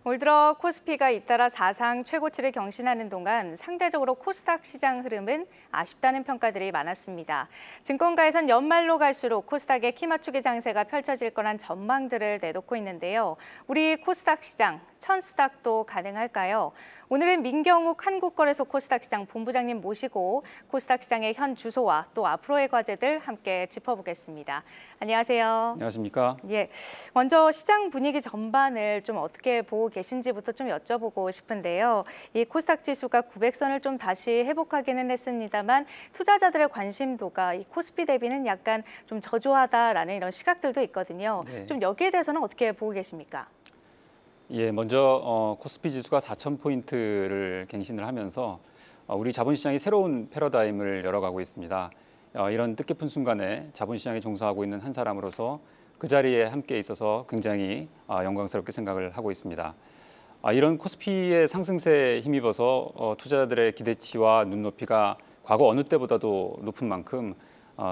올 들어 코스피가 잇따라 사상 최고치를 경신하는 동안 상대적으로 코스닥 시장 흐름은 아쉽다는 평가들이 많았습니다. 증권가에선 연말로 갈수록 코스닥의 키 맞추기 장세가 펼쳐질 거란 전망들을 내놓고 있는데요. 우리 코스닥 시장, 천스닥도 가능할까요? 오늘은 민경욱 한국거래소 코스닥 시장 본부장님 모시고 코스닥 시장의 현 주소와 또 앞으로의 과제들 함께 짚어보겠습니다. 안녕하세요. 안녕하십니까? 예, 먼저 시장 분위기 전반을 좀 어떻게 보고 계신지부터 좀 여쭤보고 싶은데요. 이 코스닥 지수가 900선을 좀 다시 회복하기는 했습니다만 투자자들의 관심도가 이 코스피 대비는 약간 좀 저조하다라는 이런 시각들도 있거든요. 네. 좀 여기에 대해서는 어떻게 보고 계십니까? 예, 먼저 코스피 지수가 4,000포인트를 갱신을 하면서 우리 자본시장이 새로운 패러다임을 열어가고 있습니다. 이런 뜻깊은 순간에 자본시장에 종사하고 있는 한 사람으로서 그 자리에 함께 있어서 굉장히 영광스럽게 생각을 하고 있습니다. 이런 코스피의 상승세에 힘입어서 투자자들의 기대치와 눈높이가 과거 어느 때보다도 높은 만큼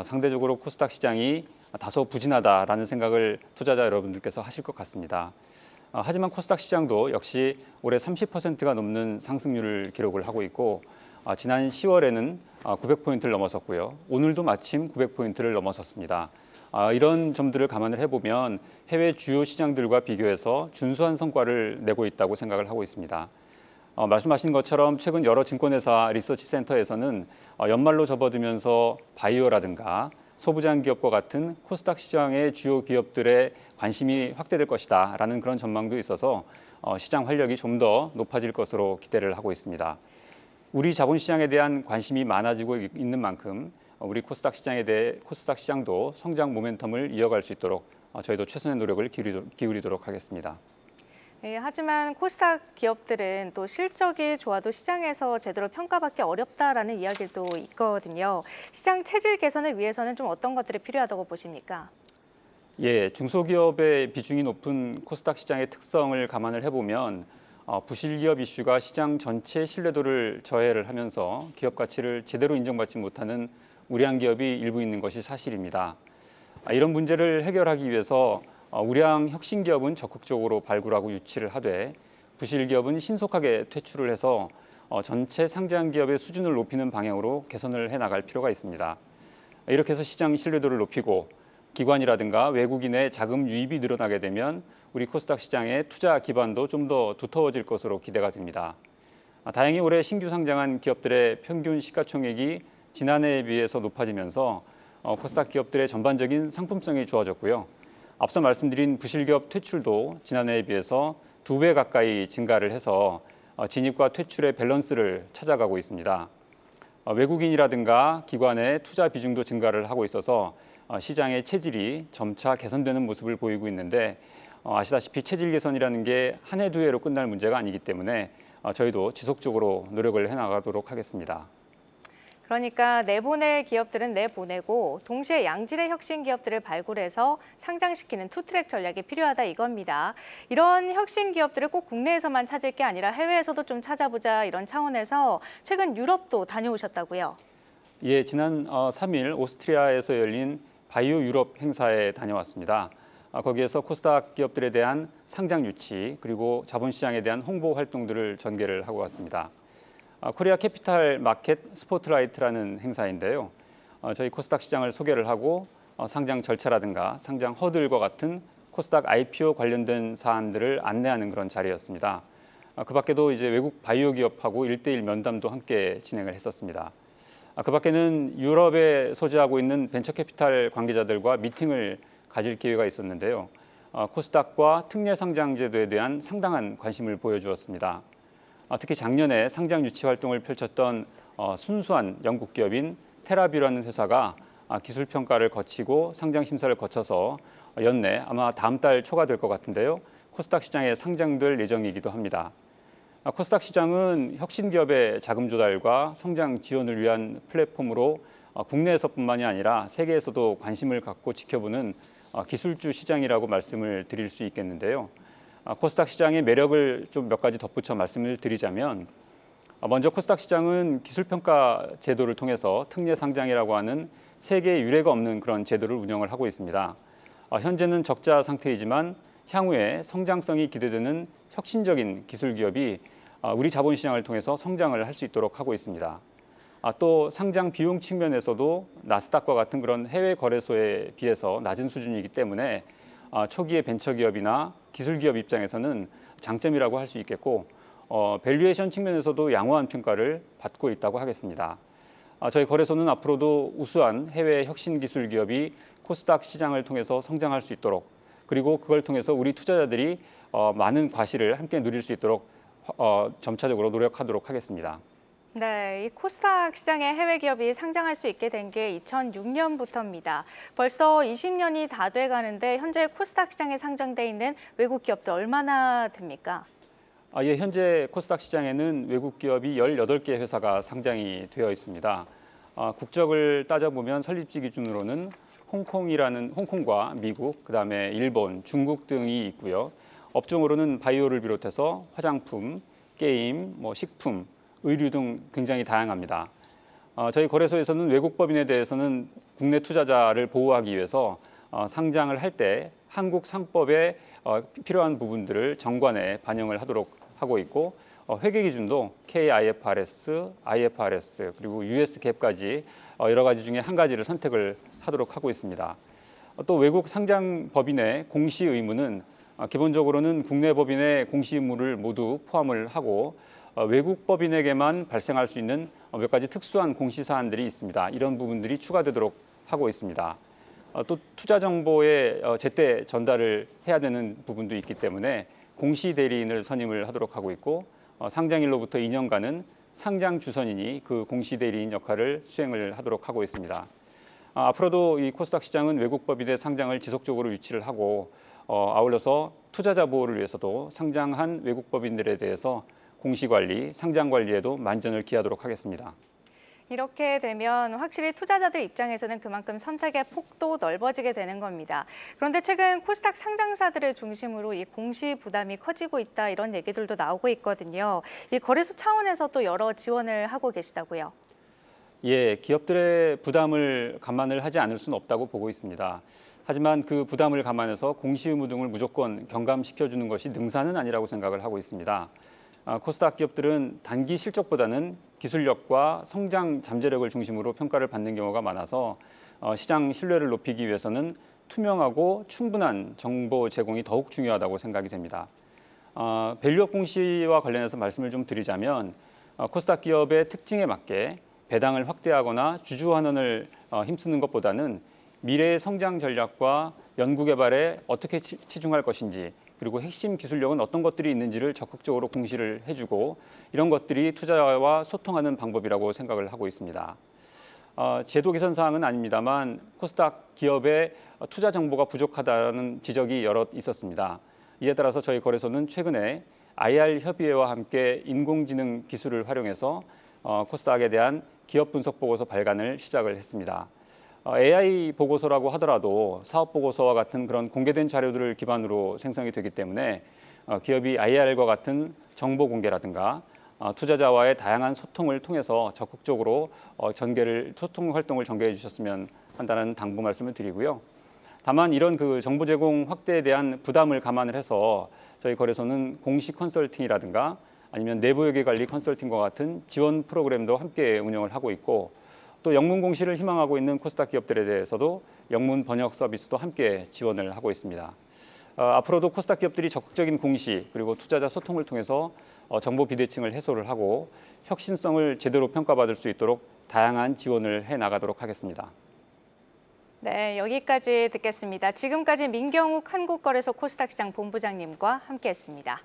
상대적으로 코스닥 시장이 다소 부진하다라는 생각을 투자자 여러분들께서 하실 것 같습니다. 하지만 코스닥 시장도 역시 올해 30%가 넘는 상승률을 기록을 하고 있고 지난 10월에는 900포인트를 넘어섰고요. 오늘도 마침 900포인트를 넘어섰습니다. 이런 점들을 감안을 해보면 해외 주요 시장들과 비교해서 준수한 성과를 내고 있다고 생각을 하고 있습니다. 말씀하신 것처럼 최근 여러 증권회사 리서치 센터에서는 연말로 접어들면서 바이오라든가 소부장 기업과 같은 코스닥 시장의 주요 기업들의 관심이 확대될 것이다라는 그런 전망도 있어서 시장 활력이 좀 더 높아질 것으로 기대를 하고 있습니다. 우리 자본시장에 대한 관심이 많아지고 있는 만큼 우리 코스닥 시장도 성장 모멘텀을 이어갈 수 있도록 저희도 최선의 노력을 기울이도록 하겠습니다. 예, 하지만 코스닥 기업들은 또 실적이 좋아도 시장에서 제대로 평가받기 어렵다라는 이야기도 있거든요. 시장 체질 개선을 위해서는 좀 어떤 것들이 필요하다고 보십니까? 예, 중소기업의 비중이 높은 코스닥 시장의 특성을 감안을 해보면 부실기업 이슈가 시장 전체 신뢰도를 저해를 하면서 기업 가치를 제대로 인정받지 못하는 우량 기업이 일부 있는 것이 사실입니다. 이런 문제를 해결하기 위해서 우량 혁신 기업은 적극적으로 발굴하고 유치를 하되 부실 기업은 신속하게 퇴출을 해서 전체 상장 기업의 수준을 높이는 방향으로 개선을 해 나갈 필요가 있습니다. 이렇게 해서 시장 신뢰도를 높이고 기관이라든가 외국인의 자금 유입이 늘어나게 되면 우리 코스닥 시장의 투자 기반도 좀 더 두터워질 것으로 기대가 됩니다. 다행히 올해 신규 상장한 기업들의 평균 시가총액이 지난해에 비해서 높아지면서 코스닥 기업들의 전반적인 상품성이 좋아졌고요. 앞서 말씀드린 부실기업 퇴출도 지난해에 비해서 2배 가까이 증가를 해서 진입과 퇴출의 밸런스를 찾아가고 있습니다. 외국인이라든가 기관의 투자 비중도 증가를 하고 있어서 시장의 체질이 점차 개선되는 모습을 보이고 있는데 아시다시피 체질 개선이라는 게 한 해 두 해로 끝날 문제가 아니기 때문에 저희도 지속적으로 노력을 해나가도록 하겠습니다. 그러니까 내보낼 기업들은 내보내고 동시에 양질의 혁신 기업들을 발굴해서 상장시키는 투트랙 전략이 필요하다 이겁니다. 이런 혁신 기업들을 꼭 국내에서만 찾을 게 아니라 해외에서도 좀 찾아보자 이런 차원에서 최근 유럽도 다녀오셨다고요? 예, 지난 3일 오스트리아에서 열린 바이오 유럽 행사에 다녀왔습니다. 거기에서 코스닥 기업들에 대한 상장 유치 그리고 자본시장에 대한 홍보 활동들을 전개를 하고 왔습니다. 코리아 캐피탈 마켓 스포트라이트라는 행사인데요. 저희 코스닥 시장을 소개를 하고 상장 절차라든가 상장 허들과 같은 코스닥 IPO 관련된 사안들을 안내하는 그런 자리였습니다. 그 밖에도 이제 외국 바이오 기업하고 1대1 면담도 함께 진행을 했었습니다. 그 밖에는 유럽에 소재하고 있는 벤처 캐피탈 관계자들과 미팅을 가질 기회가 있었는데요. 코스닥과 특례 상장 제도에 대한 상당한 관심을 보여주었습니다. 특히 작년에 상장 유치 활동을 펼쳤던 순수한 영국 기업인 테라뷰라는 회사가 기술 평가를 거치고 상장 심사를 거쳐서 연내 아마 다음 달 초가 될 것 같은데요. 코스닥 시장에 상장될 예정이기도 합니다. 코스닥 시장은 혁신 기업의 자금 조달과 성장 지원을 위한 플랫폼으로 국내에서뿐만이 아니라 세계에서도 관심을 갖고 지켜보는 기술주 시장이라고 말씀을 드릴 수 있겠는데요. 코스닥 시장의 매력을 좀 몇 가지 덧붙여 말씀을 드리자면 먼저 코스닥 시장은 기술평가 제도를 통해서 특례 상장이라고 하는 세계에 유례가 없는 그런 제도를 운영을 하고 있습니다. 현재는 적자 상태이지만 향후에 성장성이 기대되는 혁신적인 기술 기업이 우리 자본시장을 통해서 성장을 할 수 있도록 하고 있습니다. 또 상장 비용 측면에서도 나스닥과 같은 그런 해외 거래소에 비해서 낮은 수준이기 때문에 초기의 벤처기업이나 기술기업 입장에서는 장점이라고 할 수 있겠고 밸류에이션 측면에서도 양호한 평가를 받고 있다고 하겠습니다. 저희 거래소는 앞으로도 우수한 해외 혁신 기술 기업이 코스닥 시장을 통해서 성장할 수 있도록 그리고 그걸 통해서 우리 투자자들이 많은 과실을 함께 누릴 수 있도록 점차적으로 노력하도록 하겠습니다. 네, 이 코스닥 시장에 해외 기업이 상장할 수 있게 된 게 2006년부터입니다. 벌써 20년이 다 돼 가는데 현재 코스닥 시장에 상장돼 있는 외국 기업들 얼마나 됩니까? 예, 현재 코스닥 시장에는 외국 기업이 18개 회사가 상장이 되어 있습니다. 국적을 따져보면 설립지 기준으로는 홍콩과 미국, 그다음에 일본, 중국 등이 있고요. 업종으로는 바이오를 비롯해서 화장품, 게임, 식품, 의류 등 굉장히 다양합니다. 저희 거래소에서는 외국 법인에 대해서는 국내 투자자를 보호하기 위해서 상장을 할 때 한국 상법에 필요한 부분들을 정관에 반영을 하도록 하고 있고 회계 기준도 KIFRS, IFRS 그리고 US 갭까지 여러 가지 중에 한 가지를 선택을 하도록 하고 있습니다. 또 외국 상장 법인의 공시 의무는 기본적으로는 국내 법인의 공시 의무를 모두 포함을 하고 외국 법인에게만 발생할 수 있는 몇 가지 특수한 공시 사안들이 있습니다. 이런 부분들이 추가되도록 하고 있습니다. 또 투자 정보의 제때 전달을 해야 되는 부분도 있기 때문에 공시 대리인을 선임을 하도록 하고 있고 상장일로부터 2년간은 상장 주선인이 그 공시 대리인 역할을 수행을 하도록 하고 있습니다. 앞으로도 이 코스닥 시장은 외국 법인의 상장을 지속적으로 유치를 하고 아울러서 투자자 보호를 위해서도 상장한 외국 법인들에 대해서 공시 관리, 상장 관리에도 만전을 기하도록 하겠습니다. 이렇게 되면 확실히 투자자들 입장에서는 그만큼 선택의 폭도 넓어지게 되는 겁니다. 그런데 최근 코스닥 상장사들을 중심으로 이 공시 부담이 커지고 있다 이런 얘기들도 나오고 있거든요. 이 거래소 차원에서 또 여러 지원을 하고 계시다고요. 예, 기업들의 부담을 감안을 하지 않을 수는 없다고 보고 있습니다. 하지만 그 부담을 감안해서 공시 의무 등을 무조건 경감시켜주는 것이 능사는 아니라고 생각을 하고 있습니다. 코스닥 기업들은 단기 실적보다는 기술력과 성장 잠재력을 중심으로 평가를 받는 경우가 많아서 시장 신뢰를 높이기 위해서는 투명하고 충분한 정보 제공이 더욱 중요하다고 생각이 됩니다. 밸류업 공시와 관련해서 말씀을 좀 드리자면 코스닥 기업의 특징에 맞게 배당을 확대하거나 주주 환원을 힘쓰는 것보다는 미래의 성장 전략과 연구개발에 어떻게 치중할 것인지 그리고 핵심 기술력은 어떤 것들이 있는지를 적극적으로 공시를 해주고 이런 것들이 투자자와 소통하는 방법이라고 생각을 하고 있습니다. 제도 개선 사항은 아닙니다만 코스닥 기업의 투자 정보가 부족하다는 지적이 여럿 있었습니다. 이에 따라서 저희 거래소는 최근에 IR 협의회와 함께 인공지능 기술을 활용해서 코스닥에 대한 기업 분석 보고서 발간을 시작을 했습니다. AI 보고서라고 하더라도 사업 보고서와 같은 그런 공개된 자료들을 기반으로 생성이 되기 때문에 기업이 IR과 같은 정보 공개라든가 투자자와의 다양한 소통을 통해서 적극적으로 소통 활동을 전개해 주셨으면 한다는 당부 말씀을 드리고요. 다만 이런 그 정보 제공 확대에 대한 부담을 감안을 해서 저희 거래소는 공시 컨설팅이라든가 아니면 내부회계 관리 컨설팅과 같은 지원 프로그램도 함께 운영을 하고 있고 또 영문 공시를 희망하고 있는 코스닥 기업들에 대해서도 영문 번역 서비스도 함께 지원을 하고 있습니다. 앞으로도 코스닥 기업들이 적극적인 공시 그리고 투자자 소통을 통해서 정보 비대칭을 해소를 하고 혁신성을 제대로 평가받을 수 있도록 다양한 지원을 해 나가도록 하겠습니다. 네, 여기까지 듣겠습니다. 지금까지 민경욱 한국거래소 코스닥 시장 본부장님과 함께했습니다.